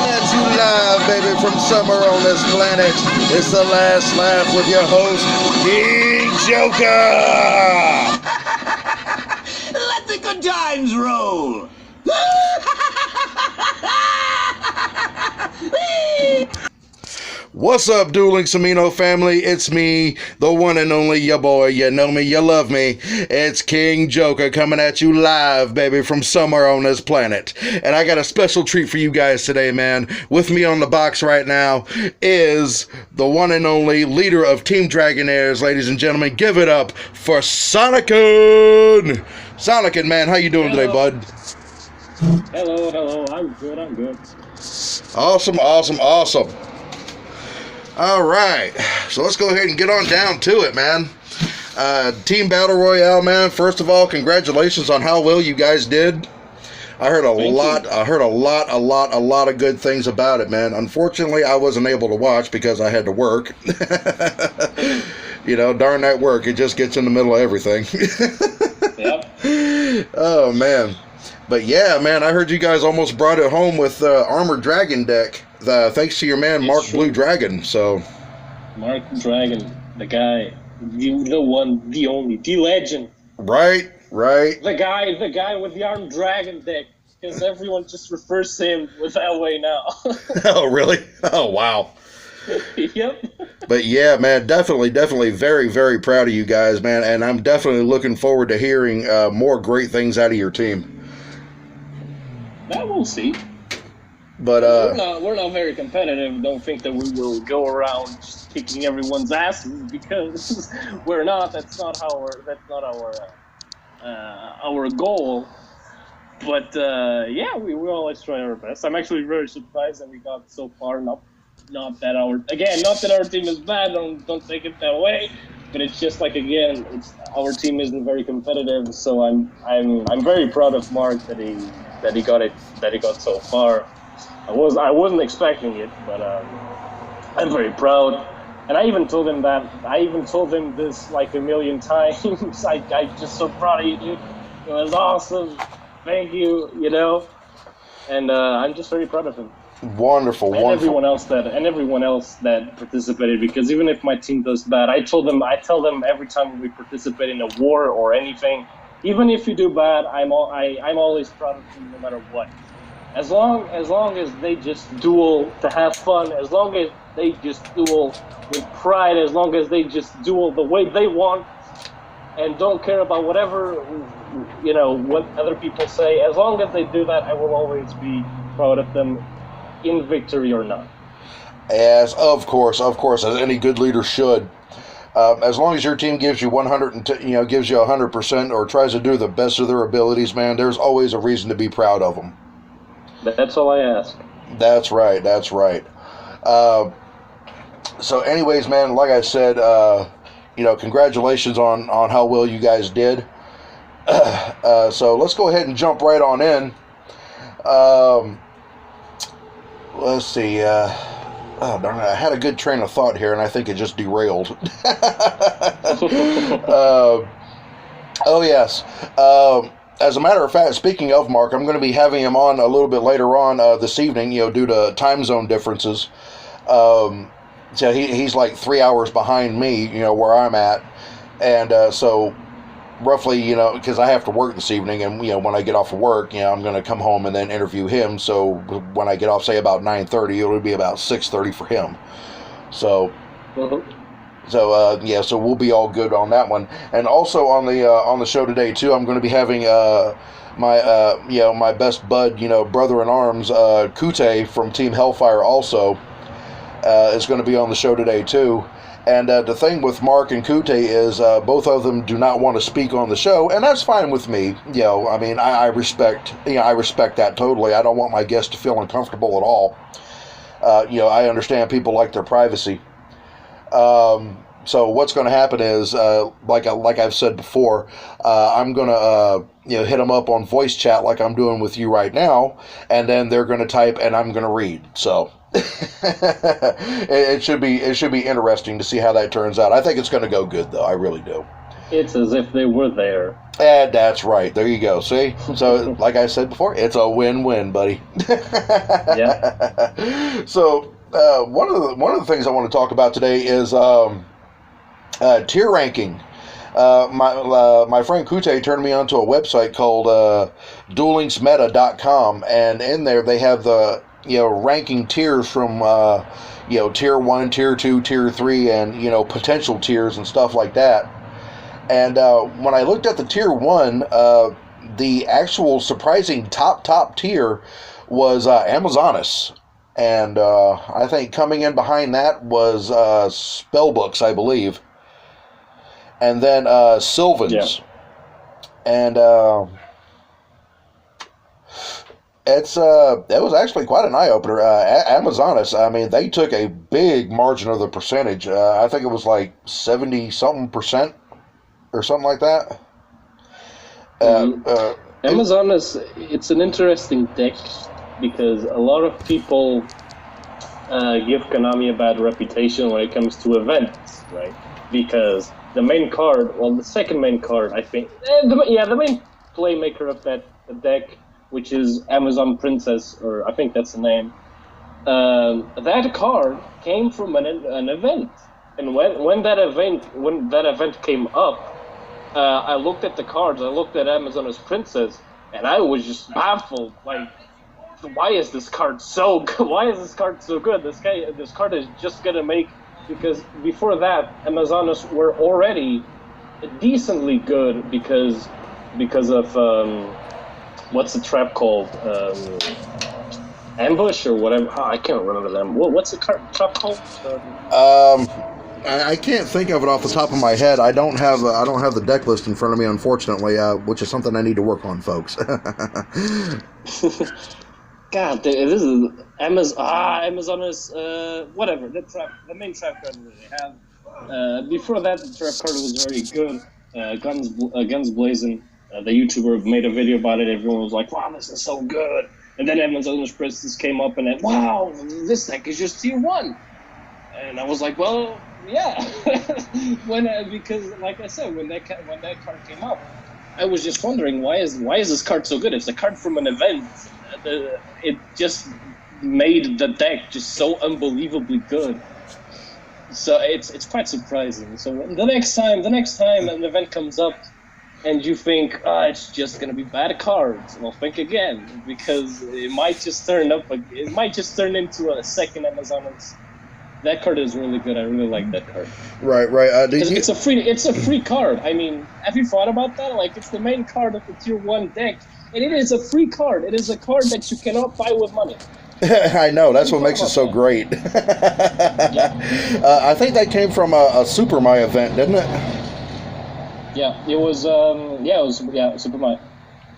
at you live, baby, from somewhere on this planet. It's the last laugh with your host, King Joker. Let the good times roll. What's up, Dueling Amino family? It's me, the one and only, your boy. You know me, you love me. It's King Joker coming at you live, baby, from somewhere on this planet. And I got a special treat for you guys today, man. With me on the box right now is the one and only leader of Team Dragonaires, ladies and gentlemen. Give it up for Sonicin! Sonicin, man, how you doing today, bud? Hello. I'm good. Awesome. All right, so let's go ahead and get on down to it, man. Team Battle Royale, man. First of all, congratulations on how well you guys did. I heard a lot of good things about it, man. Unfortunately, I wasn't able to watch because I had to work. You know, darn that work. It just gets in the middle of everything. Yep. Oh, man. But yeah, man, I heard you guys almost brought it home with Armored Dragon deck. Thanks to your man, Mark Blue Dragon. So, Mark Dragon, the guy, the one, the only, the legend. Right. The guy with the Armored Dragon deck, because everyone just refers to him with that way now. Oh, really? Oh, wow. Yep. But yeah, man, definitely very, very proud of you guys, man. And I'm definitely looking forward to hearing more great things out of your team. That we'll see. But we're not very competitive. Don't think that we will go around just kicking everyone's asses, because we're not. That's not our goal. But yeah, we always try our best. I'm actually very surprised that we got so far. Not that our team is bad. Don't take it that way. But it's just like, again, our team isn't very competitive. So I'm very proud of Mark that he got so far. I wasn't expecting it, but I'm very proud. And I even told him this like a million times. I'm just so proud of you, dude. It was awesome. Thank you, you know. And I'm just very proud of him. Wonderful. Everyone else that participated, because even if my team does bad, I tell them every time we participate in a war or anything, even if you do bad, I'm always proud of you no matter what. As long as they just duel to have fun, as long as they just duel with pride, as long as they just duel the way they want and don't care about whatever, you know, what other people say, as long as they do that, I will always be proud of them, in victory or not. As of course, as any good leader should. As long as your team gives you 100%, or tries to do the best of their abilities, man, there's always a reason to be proud of them. That's all I ask. That's right. So anyways, man, like I said, congratulations on how well you guys did. So let's go ahead and jump right on in. Let's see. Oh, darn it. I had a good train of thought here, and I think it just derailed. Oh, yes. As a matter of fact, speaking of Mark, I'm going to be having him on a little bit later on this evening, due to time zone differences. So he's like 3 hours behind me, where I'm at. And so roughly, because I have to work this evening, and, when I get off of work, I'm going to come home and then interview him. So when I get off, say, about 9:30, it'll be about 6:30 for him. So... So so we'll be all good on that one. And also on the show today too, I'm going to be having my best bud, brother in arms, Kute from Team Hellfire also is going to be on the show today too. And the thing with Mark and Kute is both of them do not want to speak on the show, and that's fine with me. I mean, I respect that totally. I don't want my guests to feel uncomfortable at all. I understand people like their privacy. So what's going to happen is, like I've said before, I'm going to, hit them up on voice chat like I'm doing with you right now, and then they're going to type and I'm going to read. So it should be interesting to see how that turns out. I think it's going to go good though. I really do. It's as if they were there. And that's right. There you go. See? So, like I said before, it's a win-win, buddy. Yeah. So, one of the things I want to talk about today is tier ranking. My friend Kute turned me onto a website called duelingsmeta.com, and in there they have the ranking tiers from tier 1, tier 2, tier 3, and potential tiers and stuff like that. And when I looked at the tier 1, the actual surprising top tier was Amazonas. And I think coming in behind that was Spellbooks, I believe. And then Sylvans. Yeah. And it was actually quite an eye-opener. Amazonas, I mean, they took a big margin of the percentage. I think it was like 70-something% or something like that. Amazonas, it's an interesting deck because a lot of people give Konami a bad reputation when it comes to events, right? Because the main card, well, the second main card, I think, the main playmaker of that deck, which is Amazon Princess, or I think that's the name, that card came from an event. And when that event came up, I looked at the cards, I looked at Amazonas Princess, and I was just baffled. Like, why is this card so good? Why is this card so good? This card is just gonna make, because before that, Amazonas were already decently good because of what's the trap called? Ambush or whatever. Oh, I can't remember them. What's the trap called? I can't think of it off the top of my head. I don't have the deck list in front of me, unfortunately, which is something I need to work on, folks. God, this is Amazonas. Whatever the main trap card that they have. Before that, the trap card was very good. Guns Blazing. The YouTuber made a video about it. Everyone was like, "Wow, this is so good!" And then Amazonas Princess came up and then, "Wow, this deck is just tier 1." And I was like, "Well, yeah." Because, like I said, when that card came up, I was just wondering why is this card so good? It's a card from an event. It just made the deck just so unbelievably good. So it's quite surprising. So the next time an event comes up, and you think, it's just gonna be bad cards, well, think again, because it might just turn into a second Amazonas. That card is really good. I really like that card. Right. It's a free card. I mean, have you thought about that? Like, it's the main card of the tier 1 deck, and it is a free card. It is a card that you cannot buy with money. I know, that's what makes it so great. Yeah. I think that came from a Super My event, didn't it? Yeah, it was. Super My.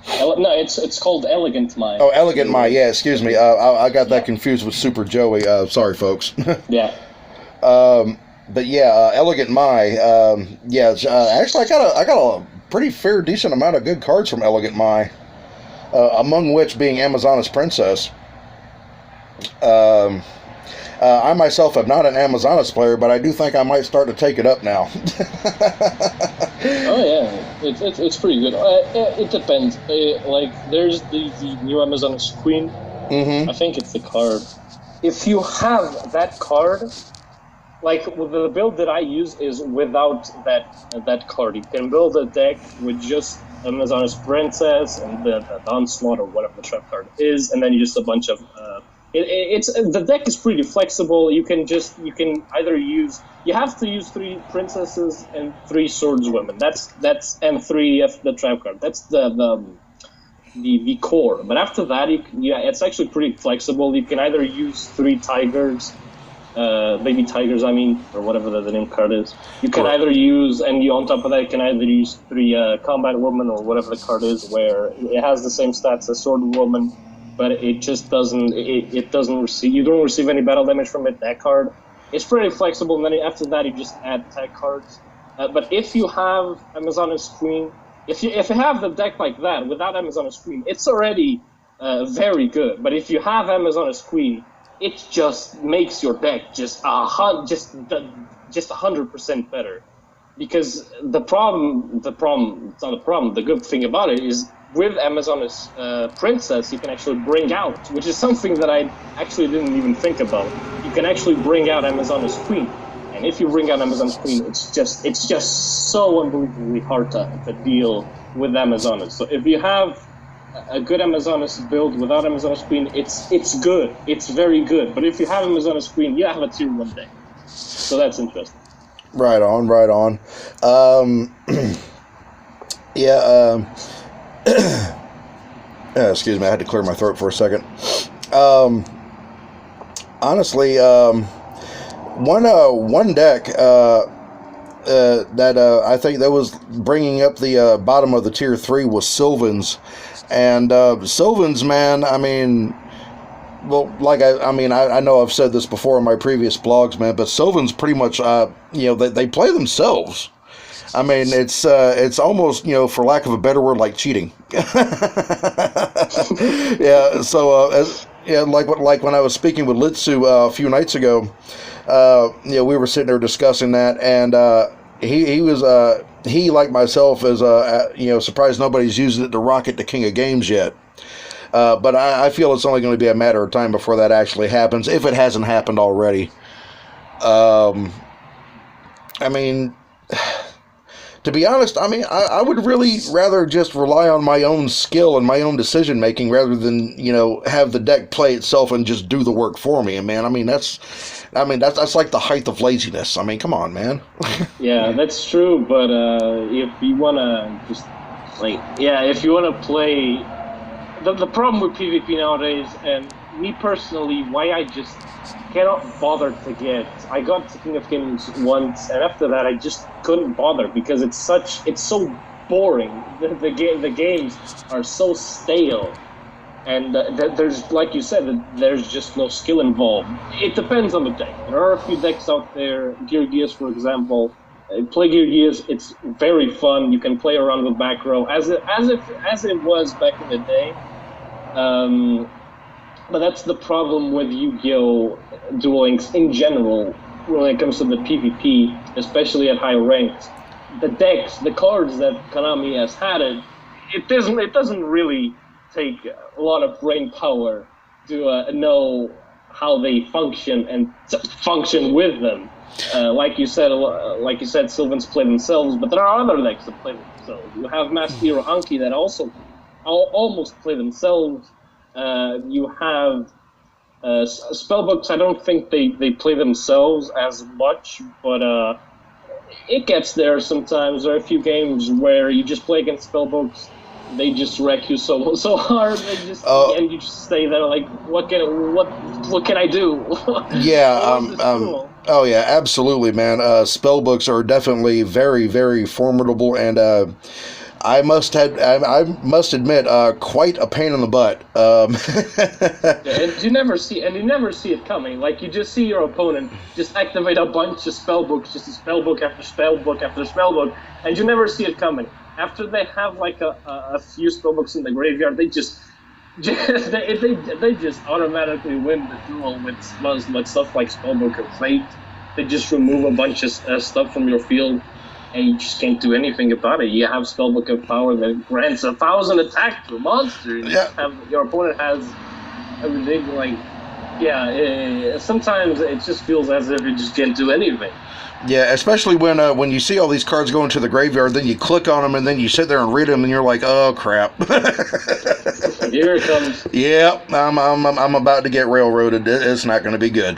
No, it's called Elegant My. Oh, Elegant My. Yeah, excuse me. I got that confused with Super Joey. Sorry, folks. Yeah. But yeah, Elegant My. Actually, I got a pretty fair, decent amount of good cards from Elegant My. Among which being Amazonas Princess. I myself am not an Amazonas player, but I do think I might start to take it up now. Oh yeah, it's pretty good. It depends. Like, there's the new Amazonas Queen. Mm-hmm. I think it's the card. If you have that card, like the build that I use is without that card. You can build a deck with just Amazonas Princess and the Onslaught or whatever the trap card is, and then just a bunch of. The deck is pretty flexible. You either use. You have to use 3 princesses and 3 swordswomen. That's and 3 of the trap card. That's the core. But after that, it's actually pretty flexible. You can either use 3 tigers, baby tigers, I mean, or whatever the name card is. You can either use, and on top of that, you can either use 3 combat women or whatever the card is, where it has the same stats as sword woman. But it just doesn't. It doesn't receive. You don't receive any battle damage from it. That card, it's pretty flexible. And then after that, you just add tag cards. But if you have Amazonas Queen, if you have the deck like that without Amazonas Queen, it's already very good. But if you have Amazonas Queen, it just makes your deck just 100% better. because the problem, it's not a problem. The good thing about it is with Amazoness Princess, you can actually bring out, which is something that I actually didn't even think about. You can actually bring out Amazoness Queen, and if you bring out Amazoness Queen, it's just so unbelievably hard to deal with Amazoness. So if you have a good Amazoness build without Amazoness Queen, it's good. It's very good. But if you have Amazoness Queen, you have a tier 1 deck. So that's interesting. Right on, right on. Excuse me, I had to clear my throat for a second. Honestly, one deck that I think that was bringing up the bottom of the tier 3 was Sylvan's. And Sylvan's, man, I mean, well, like I know I've said this before in my previous blogs, man, but Sylvan's pretty much, they play themselves. I mean, it's almost, for lack of a better word, like cheating. Yeah. So, like when I was speaking with Litsu a few nights ago, we were sitting there discussing that, and he was he, like myself, is surprised nobody's using it to rocket the King of Games yet. But I feel it's only going to be a matter of time before that actually happens, if it hasn't happened already. I mean, to be honest, I would really rather just rely on my own skill and my own decision making rather than, have the deck play itself and just do the work for me. And man, that's like the height of laziness. I mean, come on, man. Yeah, that's true. But if you wanna if you wanna play. The problem with PvP nowadays, and me personally, why I just cannot bother to get. I got to King of Games once, and after that, I just couldn't bother because it's so boring. The games are so stale, and there's, like you said, there's just no skill involved. It depends on the deck. There are a few decks out there, Gear Gears, for example. Play Gear Gears, it's very fun. You can play around with back row as it was back in the day. But that's the problem with Yu-Gi-Oh! Duel Links in general when it comes to the PvP, especially at high ranks. The decks, the cards that Konami has had, it doesn't really take a lot of brain power to know how they function and function with them. Like you said, Sylvans play themselves, but there are other decks that play themselves. You have Master Hero Anki that also almost play themselves. You have spellbooks. I don't think they play themselves as much, but it gets there sometimes. There are a few games where you just play against spellbooks. They just wreck you so hard. And you just stay there like, what can I do? Yeah. Oh yeah, absolutely, man. Spellbooks are definitely very, very formidable, and I must admit, quite a pain in the butt. And you never see it coming. Like, you just see your opponent just activate a bunch of spellbooks, just spellbook after spellbook after spellbook, and you never see it coming. After they have like a few spellbooks in the graveyard, they just automatically win the duel with stuff like Spellbook of Fate. They just remove a bunch of stuff from your field, and you just can't do anything about it. You have Spellbook of Power that grants 1,000 attack to a monster. Your opponent has everything sometimes it just feels as if you just can't do anything. Yeah, especially when you see all these cards go into the graveyard, then you click on them, and then you sit there and read them, and you're like, oh crap. Here it comes. Yeah, I'm about to get railroaded. It's not going to be good.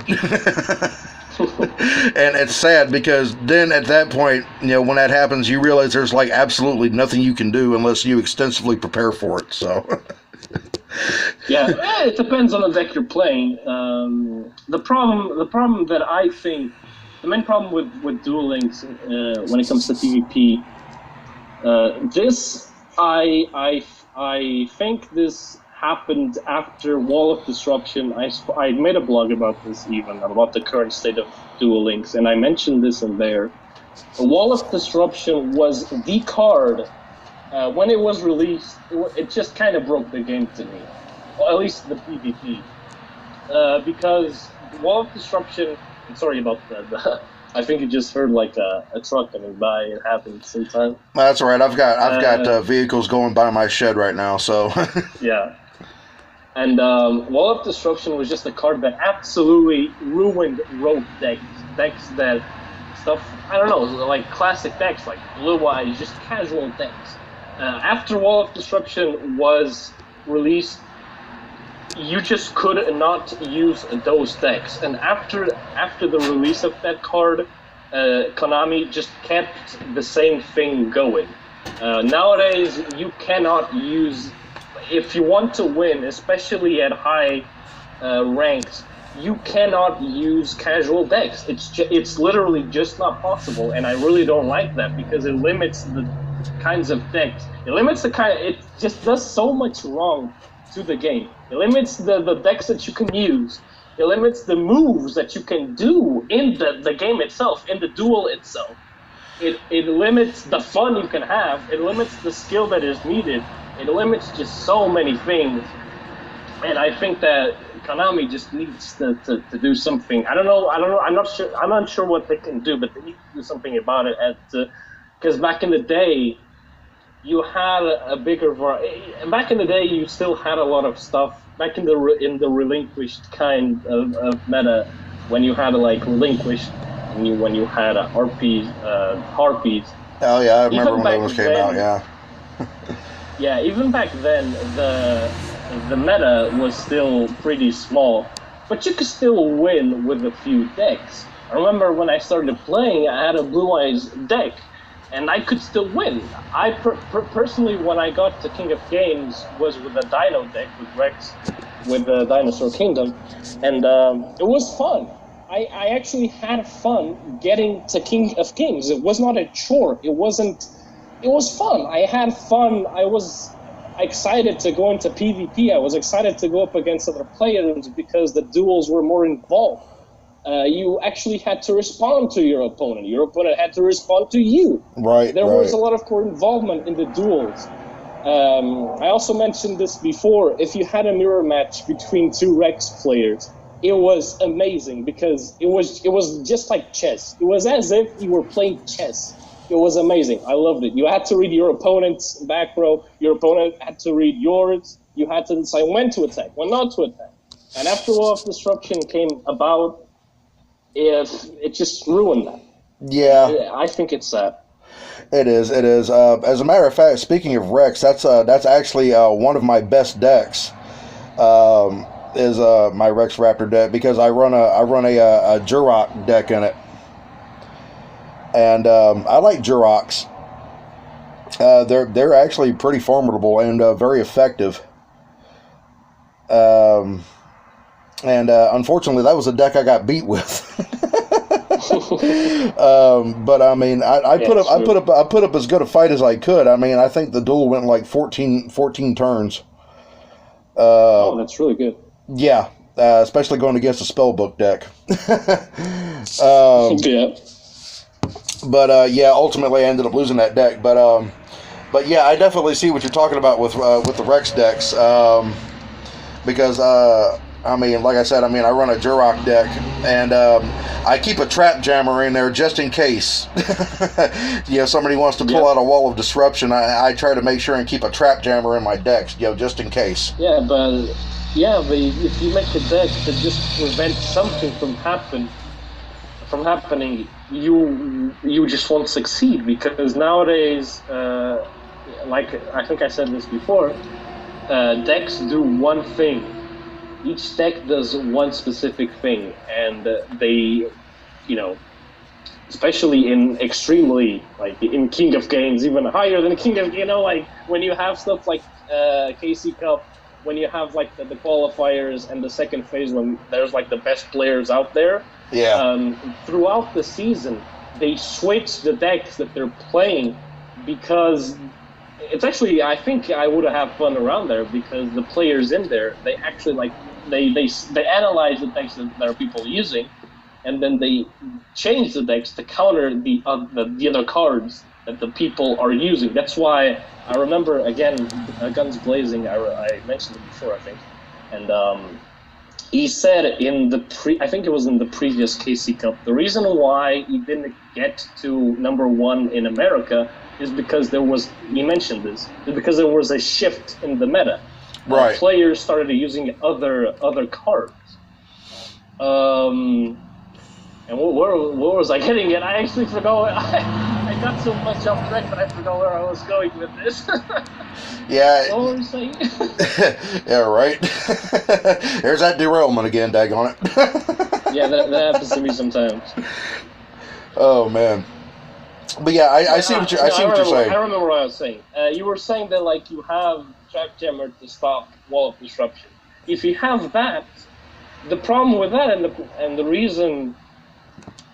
And it's sad because then at that point, when that happens, you realize there's like absolutely nothing you can do unless you extensively prepare for it. So. Yeah, it depends on the deck you're playing. The problem that I think. The main problem with Duel Links when it comes to PvP, I think this happened after Wall of Disruption. I made a blog about this even, about the current state of Duel Links, and I mentioned this in there. Wall of Disruption was the card, when it was released, it just kind of broke the game to me, or at least the PvP, because Wall of Disruption. Sorry about that. I think you just heard like a truck coming by. It happened at the same time. That's all right. I've got vehicles going by my shed right now, so. Yeah. And Wall of Destruction was just a card that absolutely ruined rogue decks that stuff, I don't know, like classic decks, like Blue Eyes, just casual decks. After Wall of Destruction was released, you just could not use those decks. And after the release of that card, Konami just kept the same thing going. Nowadays, you cannot use, if you want to win, especially at high ranks, you cannot use casual decks. It's literally just not possible, and I really don't like that because it limits the kinds of decks. It just does so much wrong to the game. It limits the decks that you can use. It limits the moves that you can do in the game itself, in the duel itself. It limits the fun you can have. It limits the skill that is needed. It limits just so many things. And I think that Konami just needs to do something. I don't know. I'm not sure what they can do, but they need to do something about it. Because back in the day, you had a bigger variety. Back in the day, you still had a lot of stuff. Back in the relinquished kind of meta, when you had like relinquished, when you had harpies. Oh yeah, I remember when those came out. Yeah. Yeah, even back then, the meta was still pretty small, but you could still win with a few decks. I remember when I started playing, I had a Blue Eyes deck, and I could still win. I personally, when I got to King of Games, was with a Dino deck with Rex, with the Dinosaur Kingdom, and it was fun. I actually had fun getting to King of Kings. It was not a chore. It was fun. I had fun. I was excited to go into PvP. I was excited to go up against other players because the duels were more involved. You actually had to respond to your opponent. Your opponent had to respond to you. Right. There was a lot of core involvement in the duels. I also mentioned this before. If you had a mirror match between two Rex players, it was amazing because it was just like chess. It was as if you were playing chess. It was amazing. I loved it. You had to read your opponent's back row. Your opponent had to read yours. You had to decide when to attack, when not to attack. And after Wall of Disruption came about, it just ruined that. Yeah. I think it's sad. It is. As a matter of fact, speaking of Rex, that's actually one of my best decks. Is my Rex Raptor deck because I run a Jurok deck in it. And I like Juroks. They're actually pretty formidable and very effective. And unfortunately, that was a deck I got beat with. But I mean, I put up as good a fight as I could. I mean, I think the duel went like 14 turns. Oh, that's really good. Yeah, especially going against a spellbook deck. Yeah. But yeah, ultimately I ended up losing that deck. But yeah, I definitely see what you're talking about with the Rex decks. Because I mean, like I said, I run a Jurok deck, and I keep a trap jammer in there just in case. Somebody wants to pull out a Wall of Disruption. I try to make sure and keep a trap jammer in my decks, just in case. Yeah, but if you make a deck that just prevents something from happening, you just won't succeed because nowadays, like I think I said this before, decks do one thing. Each deck does one specific thing, and they, especially in extremely, like in King of Games, even higher than King of, like when you have stuff like KC Cup, when you have like the qualifiers and the second phase when there's like the best players out there. Yeah. Throughout the season, they switch the decks that they're playing because it's actually, I think I would have fun around there because the players in there, they actually like they analyze the decks that there are people using, and then they change the decks to counter the other cards that the people are using. That's why I remember again Guns Blazing. I mentioned it before, I think, and he said in the I think it was in the previous KC Cup, the reason why he didn't get to number 1 in America is because he mentioned this, is because there was a shift in the meta. Right. Players started using other cards. And where was I getting it? I actually forgot. I got so much off track that I forgot where I was going with this. Yeah. What were you saying? Yeah, right. There's that derailment again, daggone it. Yeah, that happens to me sometimes. Oh man. But yeah, I see what you're saying. I remember what I was saying. You were saying that like you have Trap Jammer to stop wall of disruption. If you have that, the problem with that and the reason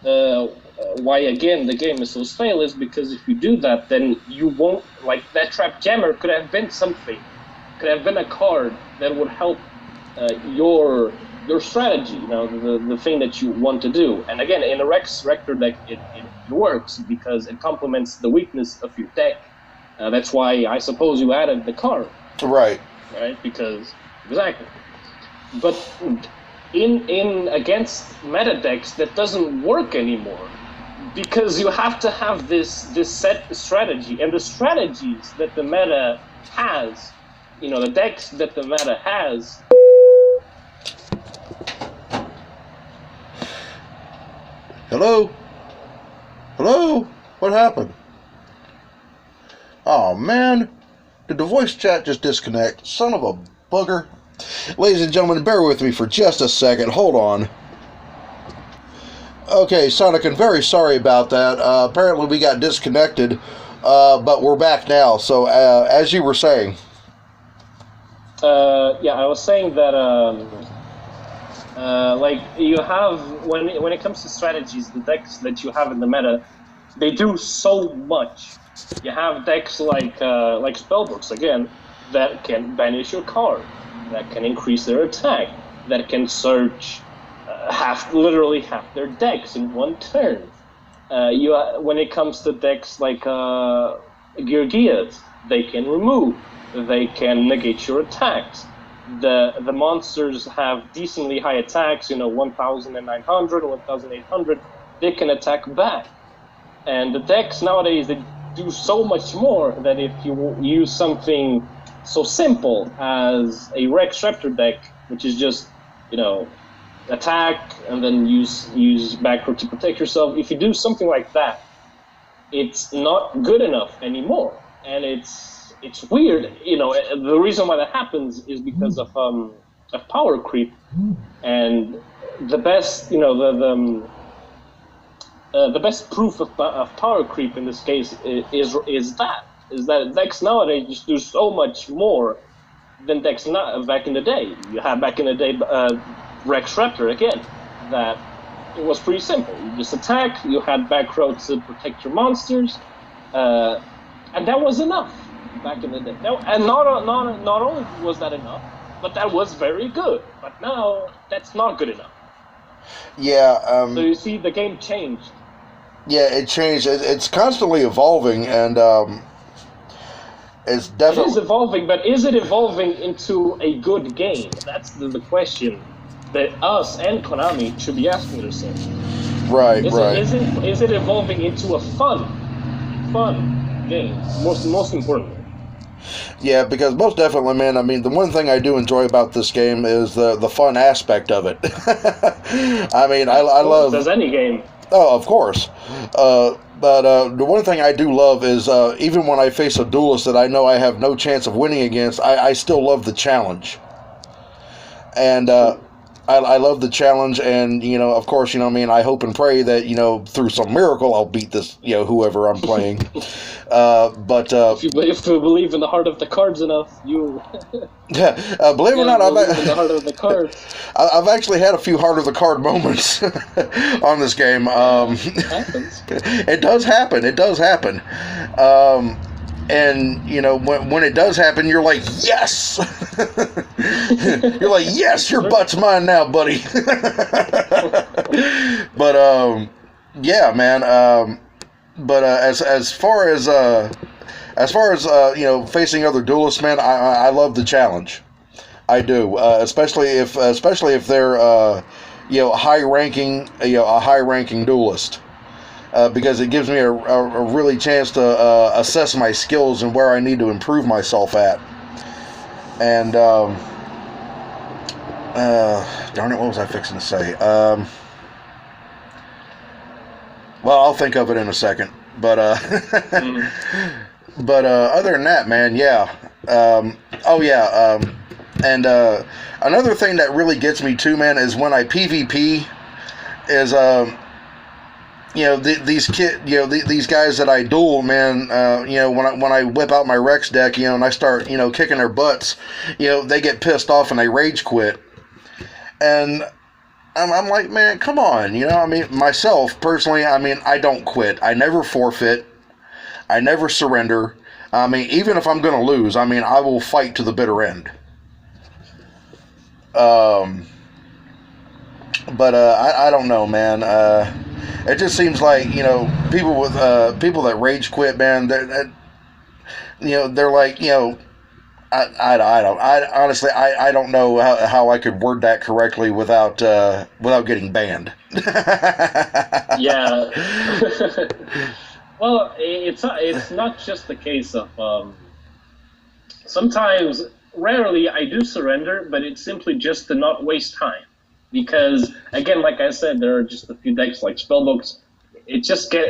why again the game is so stale is because if you do that, then you won't, like, that Trap Jammer could have been something, could have been a card that would help your strategy, the thing that you want to do. And again, in a Rex Rector deck, it works because it complements the weakness of your deck. That's why I suppose you added the card. Right. Right, because exactly. But in against meta decks, that doesn't work anymore, because you have to have this set strategy, and the strategies that the meta has, the decks that the meta has. Hello? What happened? Oh man, did the voice chat just disconnect? Son of a bugger. Ladies and gentlemen, bear with me for just a second. Hold on. Okay, Sonic, I'm very sorry about that. Apparently we got disconnected, but we're back now. So, as you were saying. Yeah, I was saying that, like, you have, when it comes to strategies, the decks that you have in the meta, they do so much. You have decks like Spellbooks, again, that can banish your card, that can increase their attack, that can search literally half their decks in one turn. When it comes to decks like Georgias, they can remove, they can negate your attacks. The monsters have decently high attacks, 1,900, 1,800. They can attack back. And the decks nowadays, they do so much more that if you use something so simple as a Rex Raptor deck, which is just, attack and then use backrow to protect yourself. If you do something like that, it's not good enough anymore, and it's weird. The reason why that happens is because of power creep, and the best the best proof of power creep in this case is that decks nowadays just do so much more than decks back in the day. You had back in the day Rex Raptor again, that it was pretty simple. You just attack, you had back row to protect your monsters, and that was enough back in the day. And not only was that enough, but that was very good. But now that's not good enough. Yeah. So you see, the game changed. Yeah, it changed. It's constantly evolving, and it's definitely... It is evolving, but is it evolving into a good game? That's the question that us and Konami should be asking themselves. Right. Is it evolving into a fun game? Most importantly. Yeah, because most definitely, man, I mean, the one thing I do enjoy about this game is the fun aspect of it. I mean, I love... Does any game. Oh, of course. But the one thing I do love is even when I face a duelist that I know I have no chance of winning against, I still love the challenge. And I love the challenge, and, of course, I hope and pray that, through some miracle I'll beat this, whoever I'm playing. But if you believe in the heart of the cards enough, you... Yeah, believe it or not, in the heart of the cards. I've actually had a few heart of the card moments on this game. It happens. It does happen. And, when it does happen, you're like, yes! You're like, yes, your butt's mine now, buddy. But, yeah, man. But as far as facing other duelists, man, I love the challenge. I do, especially if they're a high ranking duelist. Because it gives me a really chance to assess my skills and where I need to improve myself at. And darn it, what was I fixing to say? Well, I'll think of it in a second. But but other than that, man, yeah. And another thing that really gets me too, man, is when I PvP. Is these guys that I duel, man, when I whip out my Rex deck, and I start, kicking their butts, they get pissed off and they rage quit. And I'm like, man, come on, myself, personally, I don't quit. I never forfeit. I never surrender. Even if I'm going to lose, I will fight to the bitter end. But I don't know, man. It just seems like people that rage quit, man. They're like I honestly don't know how I could word that correctly without getting banned. Yeah. Well, it's not just the case of sometimes, rarely I do surrender, but it's simply just to not waste time. Because, again, like I said, there are just a few decks like Spellbooks.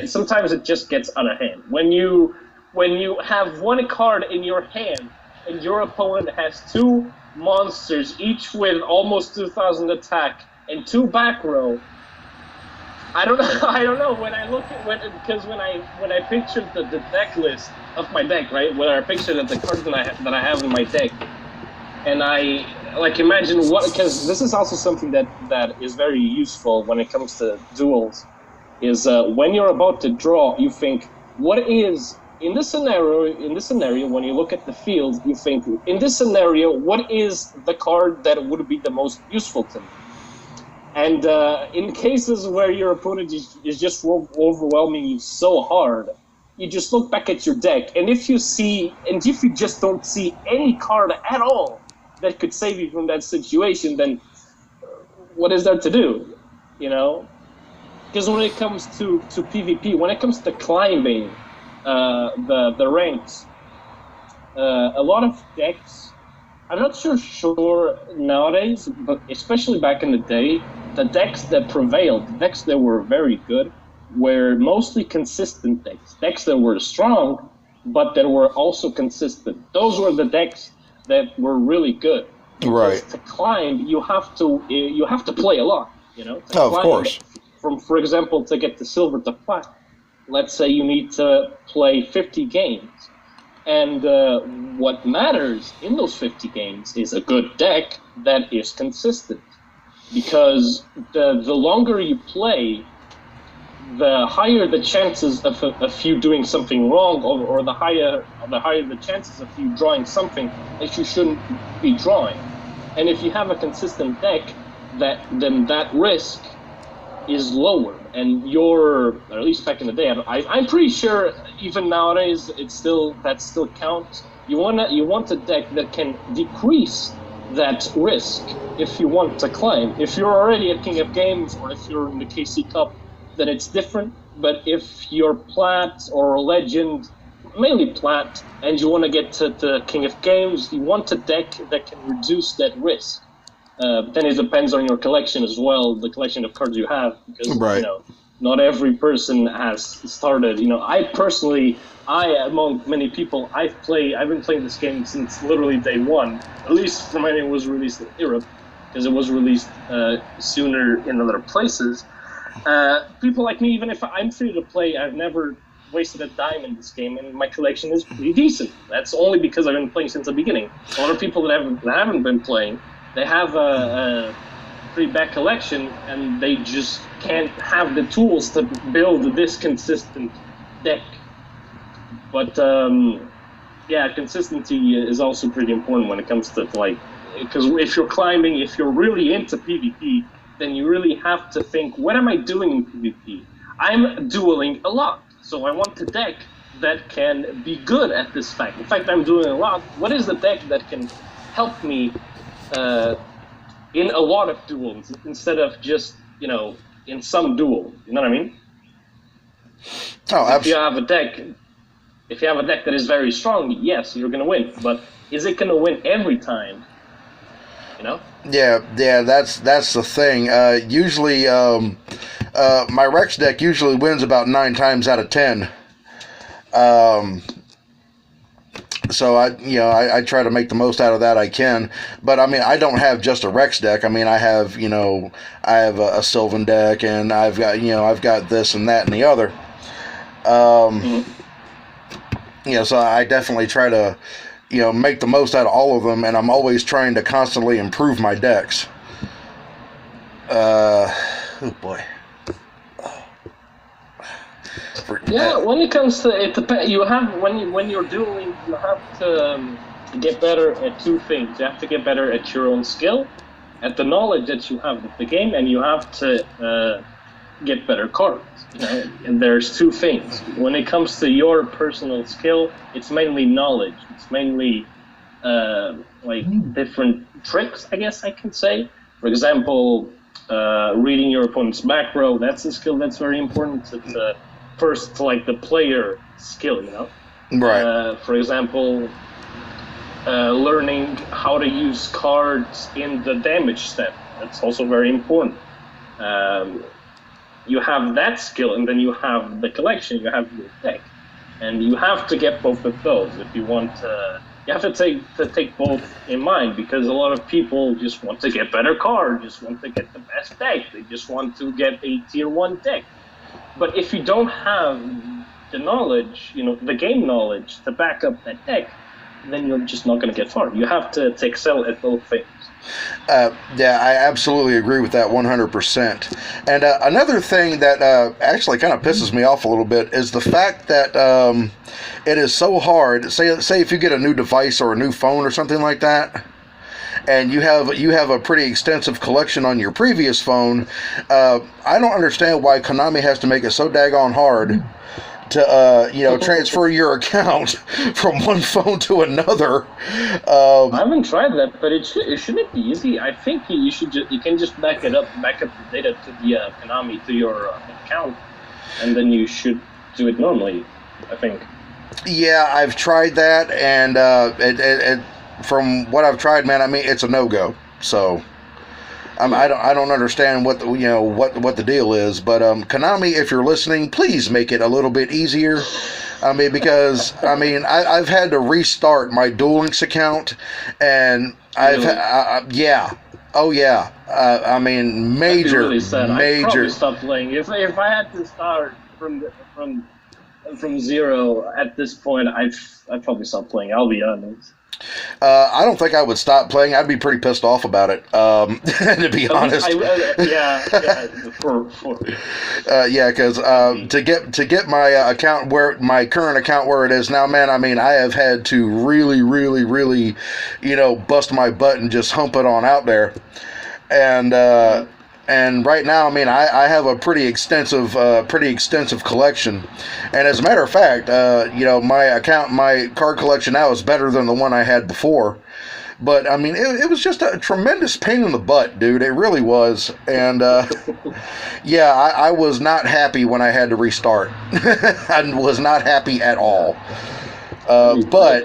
Sometimes it just gets out of hand. When you have one card in your hand and your opponent has two monsters, each with almost 2,000 attack and 2 back row, I don't know. When I look at when I pictured the deck list of my deck, right? When I pictured the cards that I have in my deck, and I imagine because this is also something that is very useful when it comes to duels, is when you're about to draw, you think, what is in this scenario when you look at the field, you think, in this scenario, what is the card that would be the most useful to me? And in cases where your opponent is just overwhelming you so hard, you just look back at your deck, and if you just don't see any card at all that could save you from that situation, then what is there to do? Because when it comes to PvP, when it comes to climbing the ranks, a lot of decks, I'm not decks nowadays, but especially back in the day, the decks that prevailed, the decks that were very good, were mostly consistent decks that were strong, but that were also consistent. Those were the decks that were really good. Because right. To climb, you have to play a lot. Of course. For example, to get the silver to plat, let's say you need to play 50 games. And what matters in those 50 games is a good deck that is consistent. Because the longer you play, the higher the chances of you doing something wrong, or the higher the chances of you drawing something that you shouldn't be drawing. And if you have a consistent deck, then that risk is lower. And or at least back in the day, I'm pretty sure even nowadays that still counts. You want a deck that can decrease that risk if you want to climb. If you're already at King of Games, or if you're in the KC Cup, then it's different. But if you're Plat or Legend, mainly Plat, and you want to get to King of Games, you want a deck that can reduce that risk. Then it depends on your collection as well, the collection of cards you have, because right. Not every person has started. Among many people, I've been playing this game since literally day one, at least from when it was released in Europe, because it was released sooner in other places. People like me, even if I'm free to play, I've never wasted a dime in this game, and my collection is pretty decent. That's only because I've been playing since the beginning. A lot of people that haven't been playing, they have a pretty bad collection, and they just can't have the tools to build this consistent deck. But consistency is also pretty important when it comes to because if you're climbing, if you're really into PvP, then you really have to think, what am I doing in PvP? I'm dueling a lot, so I want a deck that can be good at this fact. In fact, I'm dueling a lot. What is the deck that can help me uh, in a lot of duels instead of just, in some duel. You know what I mean? Oh, if you have a deck that is very strong, yes, you're gonna win. But is it gonna win every time? Yeah, that's the thing. Usually, my Rex deck usually wins about 9 times out of 10. So I try to make the most out of that I can. But I mean, I don't have just a Rex deck. I mean, I have a Sylvan deck, and I've got this and that and the other. So I definitely try to make the most out of all of them, and I'm always trying to constantly improve my decks. Oh boy. When it comes to it, you have when you're dueling, you have to get better at 2 things. You have to get better at your own skill, at the knowledge that you have of the game, and you have to get better cards. And there's 2 things. When it comes to your personal skill, it's mainly knowledge. It's mainly different tricks, I guess I can say. For example, reading your opponent's back row. That's a skill that's very important. It's first, the player skill, Right. For example, learning how to use cards in the damage step. That's also very important. You have that skill, and then you have the collection, you have your deck. And you have to get both of those if you want to. You have to take both in mind, because a lot of people just want to get better cards, just want to get the best deck. They just want to get a tier 1 deck. But if you don't have the knowledge, the game knowledge to back up that deck, then you're just not going to get far. You have to excel at both things. Yeah, I absolutely agree with that 100%. And another thing that actually kind of pisses me off a little bit is the fact that it is so hard. Say if you get a new device or a new phone or something like that, and you have a pretty extensive collection on your previous phone. I don't understand why Konami has to make it so daggone hard to transfer your account from one phone to another. I haven't tried that, but it shouldn't be easy. I think you can just back up the data to the Konami to your account, and then you should do it normally, I think. Yeah, I've tried that, and it from what I've tried, man, I mean, it's a no-go. So I don't understand what the deal is, but Konami, if you're listening, please make it a little bit easier. I mean, because I've had to restart my Duel Links account, and yeah. Oh yeah, I mean, major. Really sad. I'd probably stop playing if I had to start from zero at this point. I'd probably stop playing. I'll be honest. I don't think I would stop playing. I'd be pretty pissed off about it, to be honest. Because to get my account my current account where it is now, man, I mean, I have had to really, really, really, bust my butt and just hump it on out there, and right now, I mean, I have a pretty extensive collection, and as a matter of fact, my card collection now is better than the one I had before. But I mean, it was just a tremendous pain in the butt, dude. It really was, and I was not happy when I had to restart. I was not happy at all. But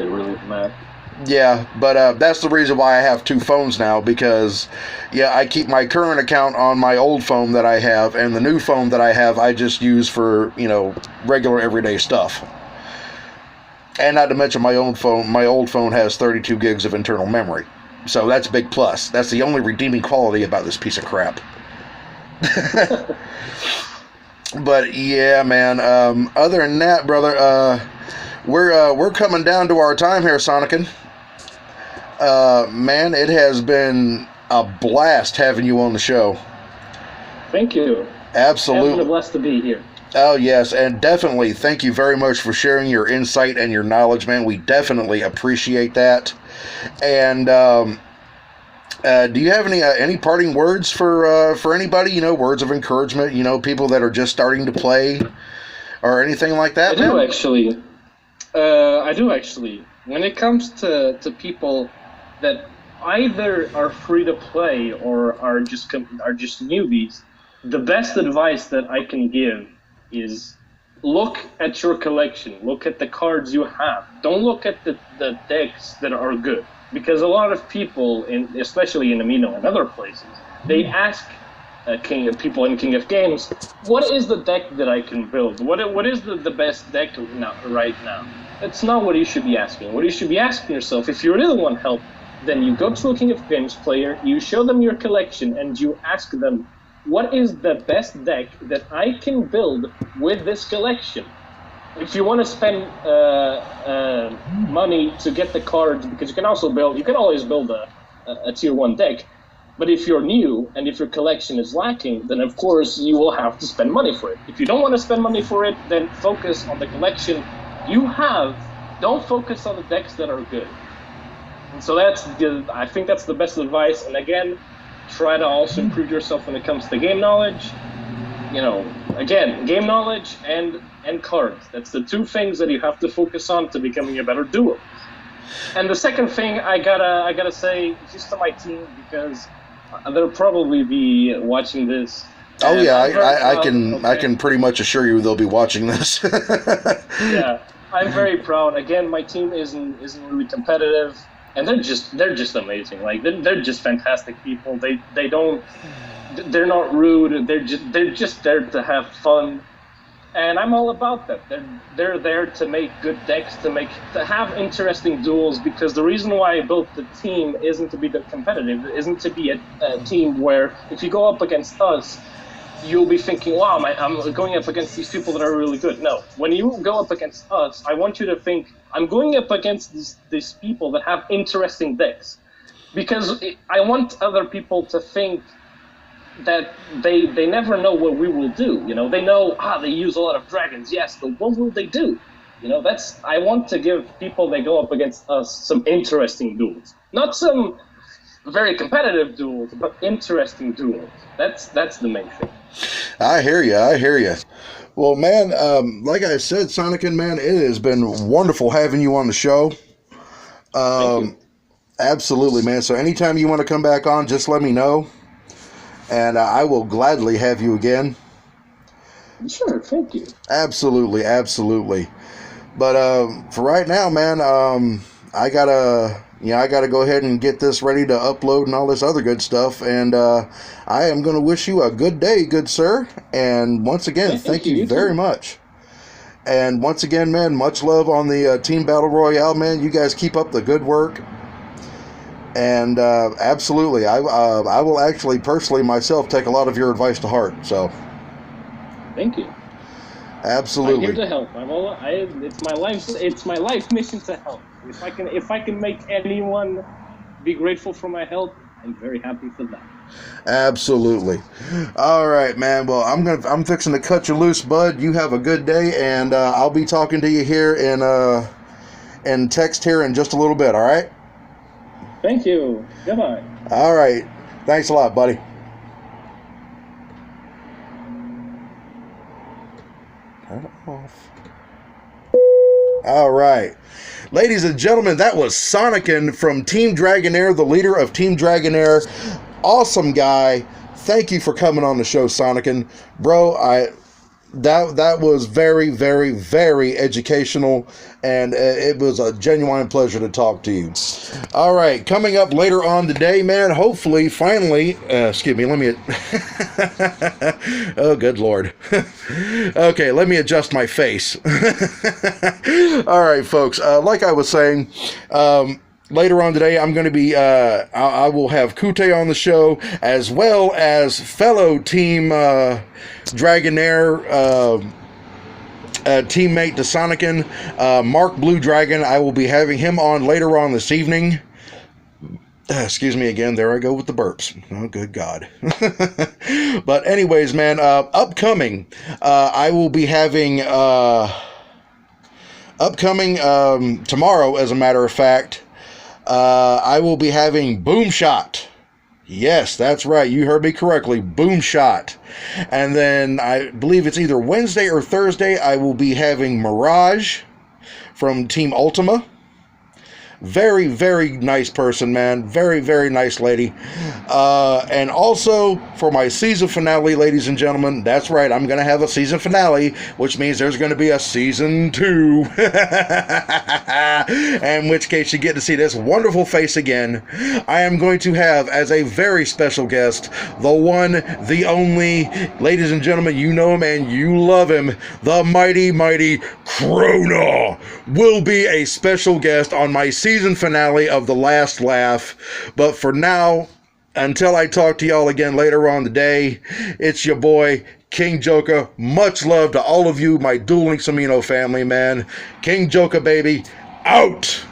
that's the reason why I have 2 phones now, because I keep my current account on my old phone that I have, and the new phone that I have I just use for regular everyday stuff. And not to mention my old phone has 32 gigs of internal memory, so that's a big plus. That's the only redeeming quality about this piece of crap. But yeah, man, other than that, brother, we're coming down to our time here, Sonikin. Man, it has been a blast having you on the show. Thank you. Absolutely. It's been a blast to be here. Oh, yes, and definitely thank you very much for sharing your insight and your knowledge, man. We definitely appreciate that. And do you have any parting words for anybody, words of encouragement, people that are just starting to play or anything like that? I do actually. When it comes to people that either are free to play or are just newbies, the best advice that I can give is look at your collection, look at the cards you have. Don't look at the decks that are good, because a lot of people, especially in Amino and other places, they ask people in King of Games, what is the deck that I can build? What is the best deck right now? That's not what you should be asking. What you should be asking yourself, if you really want help, then you go to a King of Games player, you show them your collection, and you ask them, what is the best deck that I can build with this collection? If you want to spend money to get the cards, because you can always build a tier 1 deck, but if you're new and if your collection is lacking, then of course you will have to spend money for it. If you don't want to spend money for it, then focus on the collection you have. Don't focus on the decks that are good. And so I think that's the best advice. And again, try to also improve yourself when it comes to game knowledge. Again, game knowledge and cards. That's the two things that you have to focus on to becoming a better duel. And the second thing I gotta say, just to my team, because they'll probably be watching this. Oh yeah, I can pretty much assure you they'll be watching this. Yeah, I'm very proud. Again, my team isn't really competitive, and they're just amazing. Like they're just fantastic people. They're not rude. They're just there to have fun, and I'm all about that. They're there to make good decks, to have interesting duels. Because the reason why I built the team isn't to be that competitive. It isn't to be a team where if you go up against us, you'll be thinking, wow, I'm going up against these people that are really good. No, when you go up against us, I want you to think, I'm going up against these people that have interesting decks. Because I want other people to think that they never know what we will do. They know, they use a lot of dragons, yes, but what will they do? I want to give people that go up against us some interesting duels. Not some very competitive duels, but interesting duels. That's the main thing. I hear you. Well, man, like I said, Sonican, man, it has been wonderful having you on the show. Thank you. Absolutely, man. So anytime you want to come back on, just let me know, and I will gladly have you again. Sure, thank you. Absolutely. But for right now, man, I gotta go ahead and get this ready to upload and all this other good stuff. And I am going to wish you a good day, good sir. And once again, thank you very much. And once again, man, much love on the Team Battle Royale, man. You guys keep up the good work. And absolutely, I will actually personally myself take a lot of your advice to heart. So, thank you. Absolutely. I'm here to help. It's my life mission to help. If I can make anyone be grateful for my help, I'm very happy for that. Absolutely. All right, man. Well, I'm fixing to cut you loose, bud. You have a good day, and I'll be talking to you here in text here in just a little bit. All right. Thank you. Goodbye. All right. Thanks a lot, buddy. Turn it off. All right. Ladies and gentlemen, that was Sonican from Team Dragonair, the leader of Team Dragonair. Awesome guy. Thank you for coming on the show, Sonican. Bro, that was very, very, very educational, and it was a genuine pleasure to talk to you. All right, coming up later on today, man, hopefully, finally, excuse me, let me, oh, good Lord. Okay, let me adjust my face. All right, folks, like I was saying, later on today, I'm going to be, I will have Kute on the show, as well as fellow Team Dragonair teammate to Sonican, Mark Blue Dragon. I will be having him on later on this evening. Excuse me again, there I go with the burps. Oh, good God. But anyways, man, upcoming, I will be having, tomorrow, as a matter of fact, I will be having Boomshot. Yes, that's right. You heard me correctly. Boomshot. And then I believe it's either Wednesday or Thursday, I will be having Mirage from Team Ultima. Very, very nice person, man. Very, very nice lady. And also for my season finale, ladies and gentlemen, that's right, I'm going to have a season finale, which means there's going to be a season 2. In which case you get to see this wonderful face again. I am going to have as a very special guest the one, the only, ladies and gentlemen, you know him and you love him, the mighty, mighty Krona will be a special guest on my season finale of The Last Laugh. But for now, until I talk to y'all again later on today, it's your boy, King Joker. Much love to all of you, my Duel Links Amino family, man. King Joker, baby, out!